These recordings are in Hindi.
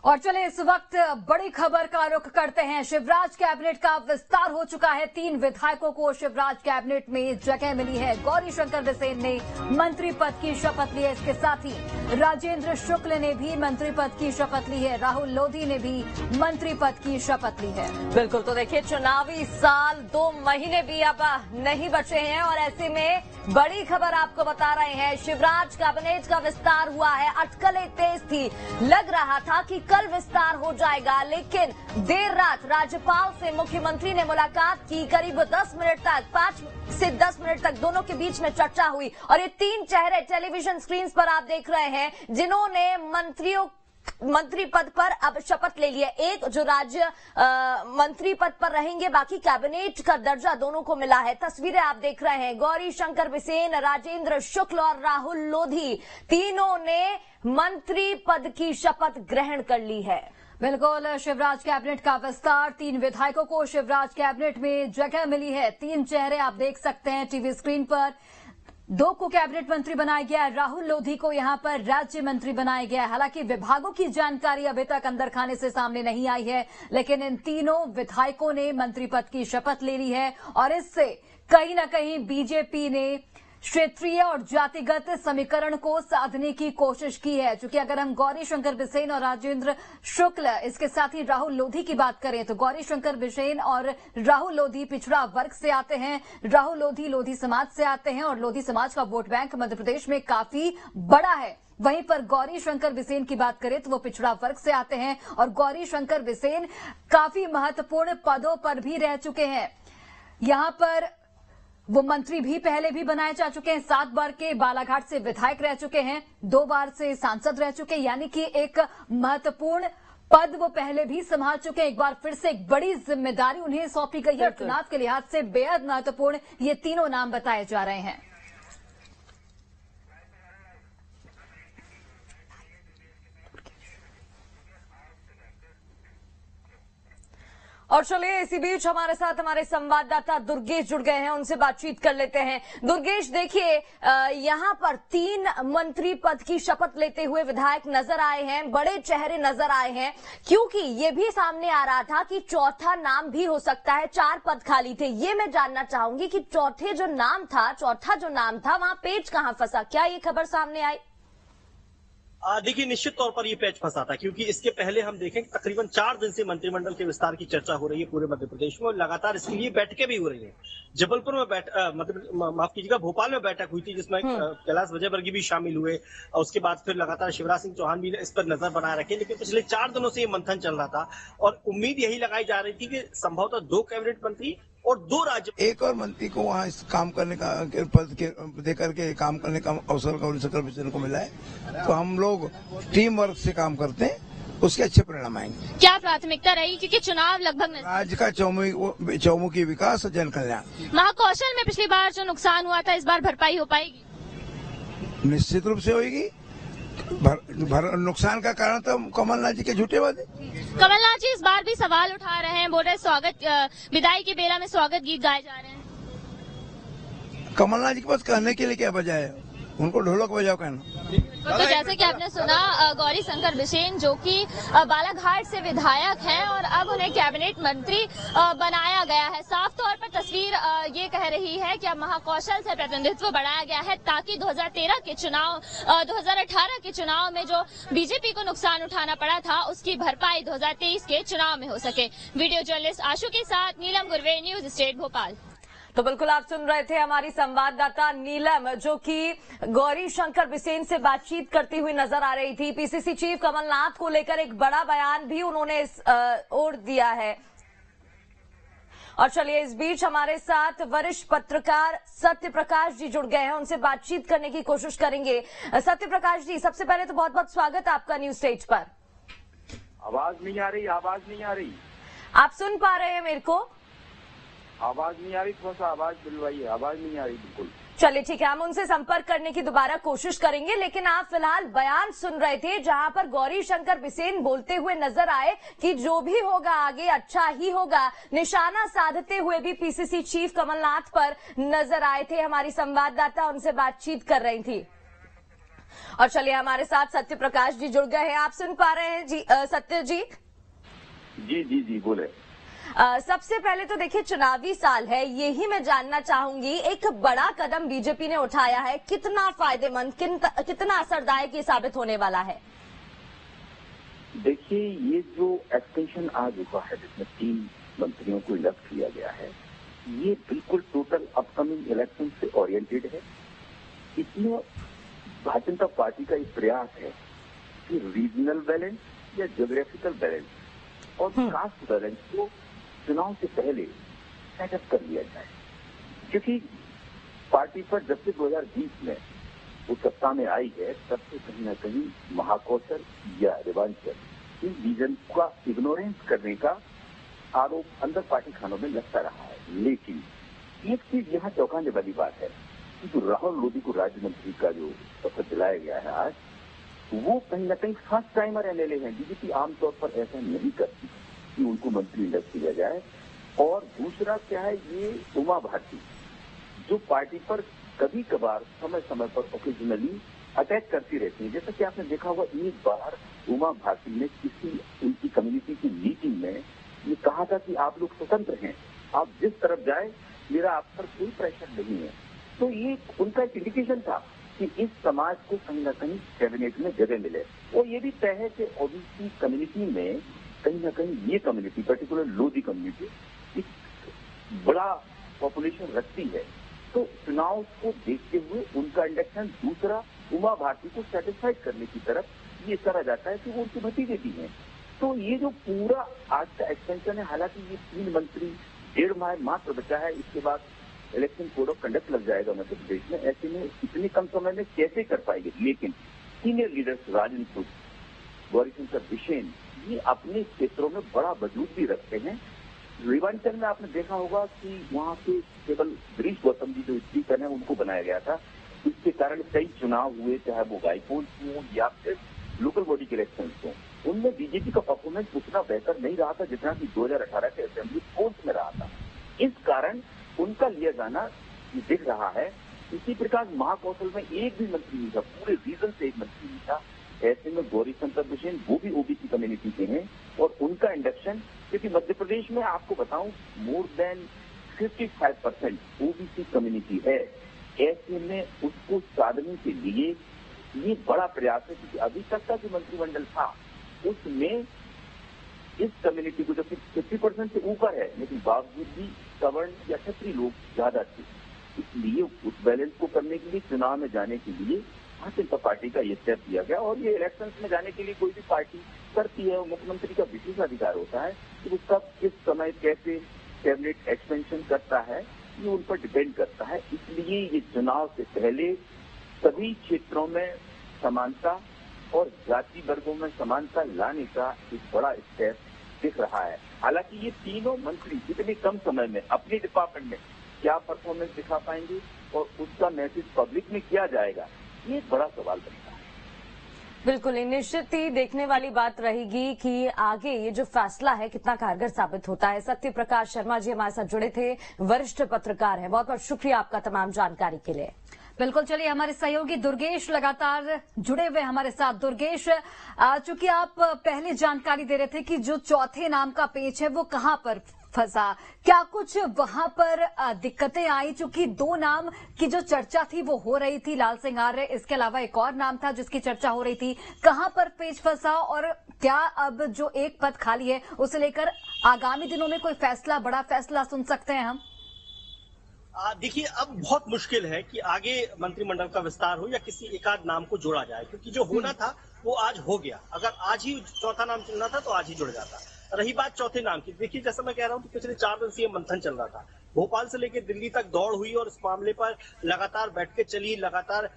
और चले इस वक्त बड़ी खबर का रुख करते हैं। शिवराज कैबिनेट का विस्तार हो चुका है। 3 विधायकों को शिवराज कैबिनेट में जगह मिली है। गौरी शंकर बिसेन ने मंत्री पद की शपथ ली है। इसके साथ ही राजेंद्र शुक्ल ने भी मंत्री पद की शपथ ली है। राहुल लोधी ने भी मंत्री पद की शपथ ली है। बिल्कुल, तो देखिए चुनावी साल 2 महीने भी अब नहीं बचे हैं और ऐसे में बड़ी खबर आपको बता रहे हैं। शिवराज कैबिनेट का विस्तार हुआ है। अटकलें तेज थी, लग रहा था कि कल विस्तार हो जाएगा, लेकिन देर रात राज्यपाल से मुख्यमंत्री ने मुलाकात की। करीब 10 मिनट तक, 5 से 10 मिनट तक दोनों के बीच में चर्चा हुई और ये 3 चेहरे टेलीविजन स्क्रीन पर आप देख रहे हैं जिन्होंने मंत्री पद पर अब शपथ ले लिया। एक जो राज्य मंत्री पद पर रहेंगे, बाकी कैबिनेट का दर्जा दोनों को मिला है। तस्वीरें आप देख रहे हैं। गौरी शंकर बिसेन, राजेंद्र शुक्ल और राहुल लोधी तीनों ने मंत्री पद की शपथ ग्रहण कर ली है। बिल्कुल, शिवराज कैबिनेट का विस्तार, 3 विधायकों को शिवराज कैबिनेट में जगह मिली है। 3 चेहरे आप देख सकते हैं टीवी स्क्रीन पर। 2 को कैबिनेट मंत्री बनाया गया है। राहुल लोधी को यहां पर राज्य मंत्री बनाया गया है। हालांकि विभागों की जानकारी अभी तक अंदर खाने से सामने नहीं आई है, लेकिन इन तीनों विधायकों ने मंत्री पद की शपथ ले ली है और इससे कहीं न कहीं बीजेपी ने क्षेत्रीय और जातिगत समीकरण को साधने की कोशिश की है। क्योंकि अगर हम गौरी शंकर बिसेन और राजेंद्र शुक्ल, इसके साथ ही राहुल लोधी की बात करें तो गौरी शंकर बिसेन और राहुल लोधी पिछड़ा वर्ग से आते हैं। राहुल लोधी लोधी समाज से आते हैं और लोधी समाज का वोट बैंक मध्य प्रदेश में काफी बड़ा है। वहीं पर गौरी शंकर बिसेन की बात करें तो वो पिछड़ा वर्ग से आते हैं और गौरी शंकर बिसेन काफी महत्वपूर्ण पदों पर भी रह चुके हैं। यहां पर वो मंत्री भी पहले भी बनाए जा चुके हैं। 7 बार के बालाघाट से विधायक रह चुके हैं, 2 बार से सांसद रह चुके हैं, यानी कि एक महत्वपूर्ण पद वो पहले भी संभाल चुके हैं। एक बार फिर से एक बड़ी जिम्मेदारी उन्हें सौंपी गई है। चुनाव के लिहाज से बेहद महत्वपूर्ण ये तीनों नाम बताए जा रहे हैं। और चलिए इसी बीच हमारे साथ हमारे संवाददाता दुर्गेश जुड़ गए हैं, उनसे बातचीत कर लेते हैं। दुर्गेश, देखिए यहां पर 3 मंत्री पद की शपथ लेते हुए विधायक नजर आए हैं, बड़े चेहरे नजर आए हैं, क्योंकि ये भी सामने आ रहा था कि चौथा नाम भी हो सकता है। 4 पद खाली थे। ये मैं जानना चाहूंगी कि चौथा जो नाम था वहां पेच कहां फंसा, क्या ये खबर सामने आई? देखिए, निश्चित तौर पर ये पेच फंसा था, क्योंकि इसके पहले हम देखें कि तकरीबन 4 दिन से मंत्रिमंडल के विस्तार की चर्चा हो रही है पूरे मध्य प्रदेश में और लगातार इसके लिए बैठकें भी हो रही है। जबलपुर में माफ कीजिएगा, भोपाल में बैठक हुई थी जिसमें कैलाश विजयवर्गीय भी शामिल हुए और उसके बाद फिर लगातार शिवराज सिंह चौहान भी इस पर नजर बनाए रखे। लेकिन पिछले 4 दिनों से ये मंथन चल रहा था और उम्मीद यही लगाई जा रही थी कि संभवतः 2 कैबिनेट मंत्री और 2 राज्य, एक और मंत्री को वहाँ इस काम करने का पद के देकर के काम करने का अवसर गौरी शंकर बिसेन को मिला है। तो हम लोग टीम वर्क से काम करते हैं, उसके अच्छे परिणाम आएंगे। क्या प्राथमिकता रही, क्योंकि चुनाव लगभग राज्य का चौमुखी विकास और जन कल्याण। महाकौशल में पिछली बार जो नुकसान हुआ था, इस बार भरपाई हो पाएगी? निश्चित रूप से होगी। नुकसान का कारण तो कमलनाथ जी के झूठे वादे। कमलनाथ जी इस बार भी सवाल उठा रहे हैं, बोल रहे स्वागत विदाई की बेला में स्वागत गीत गाए जा रहे हैं। कमलनाथ जी के पास कहने के लिए क्या बजाय है, उनको ढोलक बजाओ कहना। तो जैसे कि आपने सुना, गौरी शंकर बिसेन जो कि बालाघाट से विधायक हैं और अब उन्हें कैबिनेट मंत्री बनाया गया है। साफ तौर पर तस्वीर ये कह रही है कि अब महाकौशल से प्रतिनिधित्व बढ़ाया गया है ताकि 2013 के चुनाव 2018 के चुनाव में जो बीजेपी को नुकसान उठाना पड़ा था उसकी भरपाई 2023 के चुनाव में हो सके। वीडियो जर्नलिस्ट आशु के साथ नीलम गुरवे, न्यूज स्टेट भोपाल। तो बिल्कुल आप सुन रहे थे हमारी संवाददाता नीलम, जो कि गौरी शंकर बिसेन से बातचीत करती हुई नजर आ रही थी। पीसीसी चीफ कमलनाथ को लेकर एक बड़ा बयान भी उन्होंने ओर दिया है। और चलिए इस बीच हमारे साथ वरिष्ठ पत्रकार सत्य प्रकाश जी जुड़ गए हैं, उनसे बातचीत करने की कोशिश करेंगे। सत्य प्रकाश जी, सबसे पहले तो बहुत बहुत स्वागत है आपका न्यूज स्टेज पर। आवाज नहीं आ रही। आप सुन पा रहे हैं मेरे को? आवाज नहीं आ रही, थोड़ा सा आवाज बुलवाइए। आवाज नहीं आ रही बिल्कुल। चलिए ठीक है, हम उनसे संपर्क करने की दोबारा कोशिश करेंगे। लेकिन आप फिलहाल बयान सुन रहे थे जहां पर गौरी शंकर बिसेन बोलते हुए नजर आए कि जो भी होगा आगे अच्छा ही होगा। निशाना साधते हुए भी पीसीसी चीफ कमलनाथ पर नजर आए थे। हमारी संवाददाता उनसे बातचीत कर रही थी। और चलिए हमारे साथ सत्य प्रकाश जी जुड़ गए हैं। आप सुन पा रहे हैं जी सत्य जी? जी बोले। सबसे पहले तो देखिए चुनावी साल है, यही मैं जानना चाहूंगी, एक बड़ा कदम बीजेपी ने उठाया है, कितना फायदेमंद, कितना असरदायक ये साबित होने वाला है? देखिए, ये जो एक्सटेंशन आज हुआ है जिसमें 3 मंत्रियों को इलेक्ट किया गया है, ये बिल्कुल टोटल अपकमिंग इलेक्शन से ओरिएंटेड है। इसमें भारतीय जनता पार्टी का एक प्रयास है कि रीजनल बैलेंस या ज्योग्राफिकल बैलेंस और कास्ट बैलेंस को चुनाव से पहले सेटअप कर लिया जाए, क्योंकि पार्टी पर जब से 2020 में वो सत्ता में आई है तब से कहीं न कहीं महाकौशल या रेवांचल इन रीजन का इग्नोरेंस करने का आरोप अंदर पार्टी खानों में लगता रहा है। लेकिन एक चीज यहाँ चौंकाने वाली बात है कि जो राहुल लोधी को राज्य मंत्री का जो शपथ दिलाया गया है आज, वो कहीं न कहीं फर्स्ट टाइमर एमएलए हैं। बीजेपी आमतौर पर ऐसा नहीं करती कि उनको मंत्री इलेक्ट किया जाए। और दूसरा क्या है, ये उमा भारती जो पार्टी पर कभी कभार समय समय पर ओकेजनली अटैक करती रहती है। जैसा कि आपने देखा होगा, एक बार उमा भारती ने किसी उनकी कम्युनिटी की मीटिंग में ये कहा था कि आप लोग स्वतंत्र हैं, आप जिस तरफ जाए मेरा आप पर कोई प्रेशर नहीं है। तो ये उनका एक इंडिकेशन था कि इस समाज को कहीं न कहीं कैबिनेट में जगह मिले। और ये भी तय है कि ओबीसी कम्युनिटी में कहीं न कहीं ये कम्युनिटी, पर्टिकुलर लोधी कम्युनिटी, एक बड़ा पॉपुलेशन रखती है। तो चुनाव को देखते हुए उनका इंडक्शन, दूसरा उमा भारती को सेटिस्फाइड करने की तरफ ये करा जाता है कि वो उनके भतीजे भी हैं। तो ये जो पूरा आज का एक्सटेंशन है, हालांकि ये 3 मंत्री 1.5 माह मात्र बचा है, इसके बाद इलेक्शन कोड ऑफ कंडक्ट लग जाएगा मध्य प्रदेश में। ऐसे में इतने कम समय में कैसे कर पाएंगे? लेकिन सीनियर लीडर्स राजन सूद, गौरीशंकर बिसेन, ये अपने क्षेत्रों में बड़ा वजूद भी रखते हैं। रेवांचल में आपने देखा होगा कि वहाँ पे केवल गिरीश गौतम जी जो स्पीकर है उनको बनाया गया था। इसके कारण कई चुनाव हुए, चाहे वो गायकोड हो या फिर लोकल बॉडी के इलेक्शन हो, उनमें बीजेपी का परफॉर्मेंस उतना बेहतर नहीं रहा था जितना कि 2018 के असेंबली पोल्स में रहा था। इस कारण उनका लिया जाना दिख रहा है। इसी प्रकार महाकौशल में एक भी मंत्री नहीं था, पूरे रीजन से एक मंत्री नहीं था। ऐसे में गौरीशंकर बिसेन, वो भी ओबीसी कम्युनिटी के हैं और उनका इंडक्शन, क्योंकि मध्य प्रदेश में आपको बताऊं मोर देन 55% ओबीसी कम्युनिटी है। ऐसे में उसको साधने के लिए ये बड़ा प्रयास है, क्योंकि अभी तक का जो मंत्रिमंडल था उसमें इस कम्युनिटी को, जो 50% से ऊपर है, लेकिन बावजूद भी सवर्ण या क्षत्रिय लोग ज्यादा थे। इसलिए उस बैलेंस को करने के लिए चुनाव में जाने के लिए भारतीय जनता पार्टी का ये स्टेप दिया गया। और ये इलेक्शंस में जाने के लिए कोई भी पार्टी करती है, मुख्यमंत्री का विशेष अधिकार होता है कि वो कब किस समय कैसे कैबिनेट एक्सपेंशन करता है, ये उन पर डिपेंड करता है। इसलिए ये चुनाव से पहले सभी क्षेत्रों में समानता और जाति वर्गों में समानता लाने का एक बड़ा स्टेप दिख रहा है। हालांकि ये तीनों मंत्री इतने कम समय में अपने डिपार्टमेंट में क्या परफॉर्मेंस दिखा पाएंगे और उसका मैसेज पब्लिक में किया जाएगा, ये एक बड़ा सवाल बनता है। बिल्कुल, निश्चित ही देखने वाली बात रहेगी कि आगे ये जो फैसला है कितना कारगर साबित होता है। सत्य प्रकाश शर्मा जी हमारे साथ जुड़े थे, वरिष्ठ पत्रकार हैं। बहुत बहुत शुक्रिया आपका तमाम जानकारी के लिए। बिल्कुल, चलिए हमारे सहयोगी दुर्गेश लगातार जुड़े हुए हमारे साथ। दुर्गेश, चूंकि आप पहले जानकारी दे रहे थे कि जो चौथे नाम का पेच है वो कहां पर फंसा, क्या कुछ वहां पर दिक्कतें आई? चूंकि 2 नाम की जो चर्चा थी वो हो रही थी, लाल सिंह आर्य, इसके अलावा एक और नाम था जिसकी चर्चा हो रही थी, कहां पर पेच फंसा और क्या अब जो एक पद खाली है उसे लेकर आगामी दिनों में कोई फैसला, बड़ा फैसला सुन सकते हैं हम? देखिए, अब बहुत मुश्किल है कि आगे मंत्रिमंडल का विस्तार हो या किसी एकाध नाम को जोड़ा जाए, क्योंकि जो होना था वो आज हो गया। अगर आज ही चौथा नाम चुनना था तो आज ही जुड़ जाता। रही बात चौथे नाम की, देखिए जैसा मैं कह रहा हूँ कि पिछले 4 दिन से ये मंथन चल रहा था। भोपाल से लेकर दिल्ली तक दौड़ हुई और इस मामले पर लगातार बैठकें चली, लगातार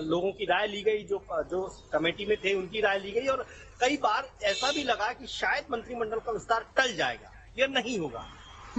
लोगों की राय ली गई, जो कमेटी में थे उनकी राय ली गई और कई बार ऐसा भी लगा कि शायद मंत्रिमंडल का विस्तार टल जाएगा या नहीं होगा।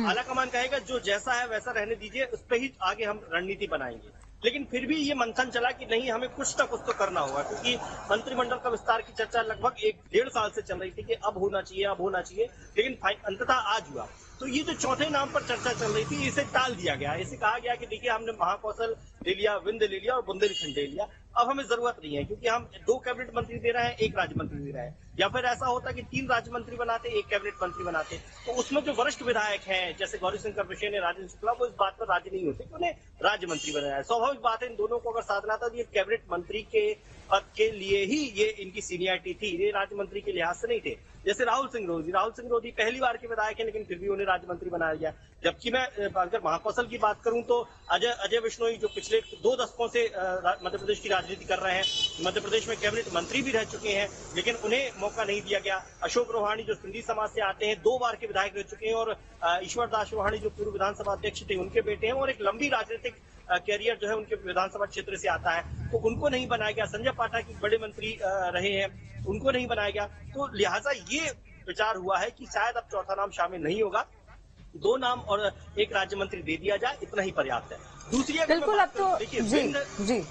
आलाकमान कहेगा जो जैसा है वैसा रहने दीजिए, उस पर ही आगे हम रणनीति बनाएंगे। लेकिन फिर भी ये मंथन चला कि नहीं, हमें कुछ ना कुछ तो करना होगा, क्योंकि मंत्रिमंडल का विस्तार की चर्चा लगभग 1-1.5 साल से चल रही थी कि अब होना चाहिए, लेकिन अंततः आज हुआ। तो ये जो चौथे नाम पर चर्चा चल रही थी, इसे टाल दिया गया। इसे कहा गया कि देखिए हमने महाकौशल ले लिया, विंध्य ले लिया और बुंदेलखंड ले लिया, अब हमें जरूरत नहीं है, क्योंकि हम 2 कैबिनेट मंत्री दे रहे हैं, 1 राज्य मंत्री दे रहे हैं। या फिर ऐसा होता कि 3 राज्य मंत्री बनाते, 1 कैबिनेट मंत्री बनाते, तो उसमें जो वरिष्ठ विधायक हैं जैसे गौरीशंकर बिसेन या राजेंद्र शुक्ला, वो इस बात पर राजी नहीं होते कि उन्हें राज्य मंत्री बनाया है। स्वाभाविक बात है, इन दोनों को अगर साधना था तो ये कैबिनेट मंत्री के पद के लिए ही ये इनकी सीनियरिटी थी, ये राज्य मंत्री के लिहाज से नहीं थे। जैसे राहुल सिंह रोधी पहली बार के विधायक हैं, लेकिन फिर भी उन्हें राज्य मंत्री बनाया गया। जबकि मैं अगर महाकौशल की बात करूं तो अजय बिश्नोई जो पिछले 2 दशकों से मध्य प्रदेश की राजनीति कर रहे हैं, मध्य प्रदेश में कैबिनेट मंत्री भी रह चुके हैं, लेकिन उन्हें मौका नहीं दिया गया। अशोक रोहाणी जो सिंधी समाज से आते हैं, 2 बार के विधायक रह चुके हैं, और ईश्वर दास रोहाणी जो पूर्व विधानसभा अध्यक्ष थे, उनके बेटे हैं, और एक लंबी राजनीतिक कैरियर जो है उनके विधानसभा क्षेत्र से आता है, तो उनको नहीं बनाया गया। संजय पाठक बड़े मंत्री रहे हैं, उनको नहीं बनाया गया। तो लिहाजा ये विचार हुआ है कि शायद अब चौथा नाम शामिल नहीं होगा, 2 नाम और 1 राज्य मंत्री दे दिया जाए, इतना ही पर्याप्त है। दूसरी बिल्कुल, अब तो देखिए जी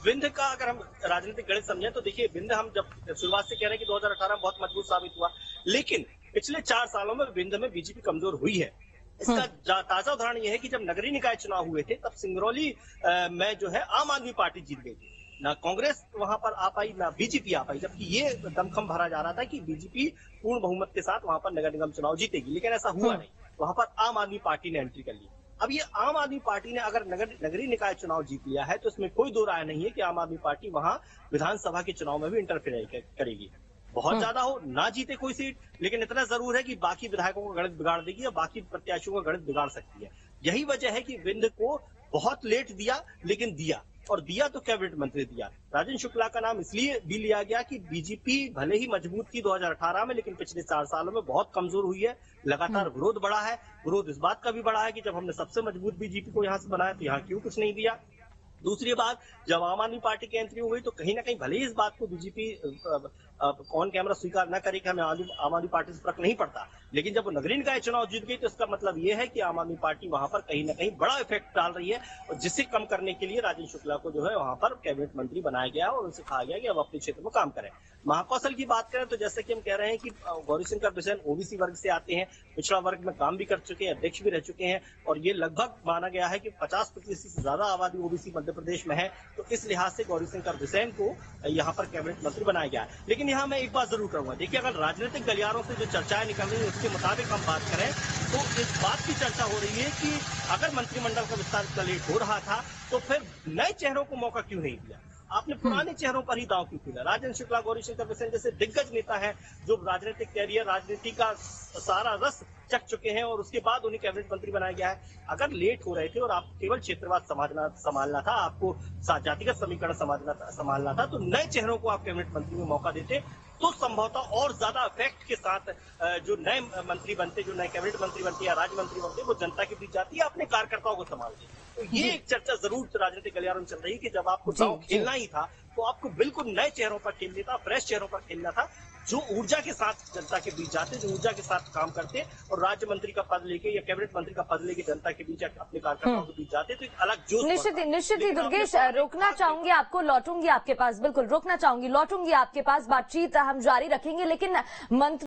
विंध्य का अगर हम राजनीतिक गणित समझें तो देखिए, विंध्य हम जब शुरुआत से कह रहे हैं कि 2018 में बहुत मजबूत साबित हुआ, लेकिन पिछले 4 सालों में विंध्य में बीजेपी कमजोर हुई है। इसका ताजा उदाहरण यह है कि जब नगरीय निकाय चुनाव हुए थे, तब सिंगरौली में जो है आम आदमी पार्टी जीत गई थी। ना कांग्रेस वहां पर आ पाई, ना बीजेपी आ पाई, जबकि ये दमखम भरा जा रहा था कि बीजेपी पूर्ण बहुमत के साथ वहां पर नगर निगम चुनाव जीतेगी, लेकिन ऐसा हुआ नहीं। वहां पर आम आदमी पार्टी ने एंट्री कर ली। अब ये आम आदमी पार्टी ने अगर नगरीय निकाय चुनाव जीत लिया है, तो इसमें कोई 2 राय नहीं है कि आम आदमी पार्टी वहां विधानसभा के चुनाव में भी इंटरफेयर करेगी। बहुत ज्यादा हो ना जीते कोई सीट, लेकिन इतना जरूर है कि बाकी विधायकों का गणित बिगाड़ देगी या बाकी प्रत्याशियों का गणित बिगाड़ सकती है। यही वजह है कि विंध्य को बहुत लेट दिया, लेकिन दिया, और दिया तो कैबिनेट मंत्री दिया। राजेंद्र शुक्ला का नाम इसलिए भी लिया गया कि बीजेपी भले ही मजबूत थी 2018 में, लेकिन पिछले 4 सालों में बहुत कमजोर हुई है। लगातार विरोध बढ़ा है। विरोध इस बात का भी बढ़ा है कि जब हमने सबसे मजबूत बीजेपी को यहाँ से बनाया तो यहाँ क्यों कुछ नहीं दिया। दूसरी बात, जब आम आदमी पार्टी की एंट्री हो गई तो कहीं ना कहीं भले ही इस बात को बीजेपी ऑन कैमरा स्वीकार न करे कि हमें आम आदमी पार्टी से फर्क नहीं पड़ता, लेकिन जब वो नगरीय निकाय चुनाव जीत गई तो इसका मतलब ये है कि आम आदमी पार्टी वहां पर कहीं ना कहीं बड़ा इफेक्ट डाल रही है, और जिसे कम करने के लिए राजेंद्र शुक्ला को जो है वहां पर कैबिनेट मंत्री बनाया गया और उनसे कहा गया कि अब अपने क्षेत्र में काम करें। महाकौशल की बात करें तो जैसे कि हम कह रहे हैं कि गौरीशंकर बिसेन ओबीसी वर्ग से आते हैं, पिछड़ा वर्ग में काम भी कर चुके हैं, अध्यक्ष भी रह चुके हैं, और ये लगभग माना गया है कि 50% से ज्यादा आबादी ओबीसी मध्य प्रदेश में है। तो इस लिहाज से गौरीशंकर बिसेन को यहाँ पर कैबिनेट मंत्री बनाया गया है। लेकिन यहाँ मैं एक बात जरूर करूंगा, देखिए अगर राजनीतिक गलियारों से जो चर्चाएं निकल रही है उसके मुताबिक हम बात करें तो इस बात की चर्चा हो रही है कि अगर मंत्रिमंडल का विस्तार इतना लेट हो रहा था तो फिर नए चेहरों को मौका क्यों नहीं दिया, आपने पुराने चेहरों पर ही दांव क्यों खेला। राजेंद्र शुक्ला, गौरीशंकर बिसेन जैसे दिग्गज नेता है जो राजनीतिक कैरियर, राजनीति का सारा रस चख चुके हैं, और उसके बाद उन्हें कैबिनेट मंत्री बनाया गया है। अगर लेट हो रहे थे और आप केवल क्षेत्रवाद संभालना था, आपको जातिगत समीकरण संभालना था, तो नए चेहरों को आप कैबिनेट मंत्री में मौका देते तो संभवतः और ज्यादा इफेक्ट के साथ जो नए मंत्री बनते, जो नए कैबिनेट मंत्री बनते या राज्य मंत्री बनते, वो जनता के बीच जाती है, अपने कार्यकर्ताओं को संभालते। तो ये एक चर्चा जरूर राजनीतिक गलियारों में चल रही है कि जब आपको दांव खेलना ही था तो आपको बिल्कुल नए चेहरों पर खेलना था, फ्रेश चेहरों पर खेलना था, जो ऊर्जा के साथ जनता के बीच जाते, जो ऊर्जा के साथ काम करते, और राज्य मंत्री का पद लेके या कैबिनेट मंत्री का पद लेके जनता के बीच अपने कार्यकर्ताओं के बीच जाते, तो एक अलग जोश। निश्चित ही दुर्गेश, रोकना चाहूंगी आपको, लौटूंगी आपके पास, बिल्कुल रोकना चाहूंगी, लौटूंगी आपके पास, बातचीत हम जारी रखेंगे, लेकिन मंत्री